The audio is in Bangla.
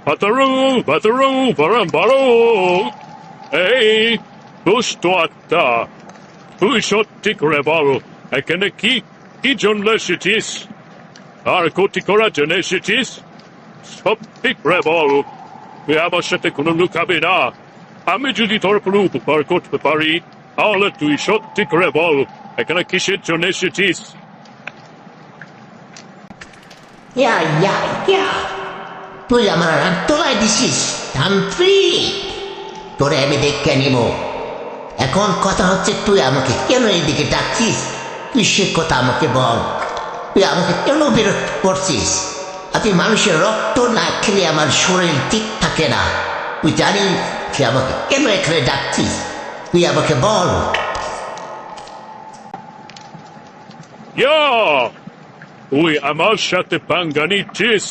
বারং। এই দুষ্ট আত্মা, তুই সত্যি করে বল, এখানে কি কি জন্য এসেছিস? আর ক্ষতি করার জন্য এসেছিস? সত্যি করে বল, তুই আমার সাথে কোনো লুকাবি না। আমি যদি তোর কোনো উপকার করতে পারি, তাহলে তুই সত্যি করে বল, এখানে কিসের জন্য এসেছিস? ইয়া তুই আমার হাত তোলায় দিছিস তান্ত্রী, তোরে আমি দেখে নিব। এখন কথা হচ্ছে তুই আমাকে কেন এইদিকে ডাকছিস? তুই সে কথা আমাকে বল, তুই আমাকে কেন বিরক্ত করছিস? আমি মানুষের রক্ত না খেলে আমার শরীর ঠিক থাকে না। তুই জানিস তুই আমাকে কেন এখানে ডাকছিস? তুই আমাকে বল। তুই আমার সাথে পাঙ্গা নিচ্ছিস?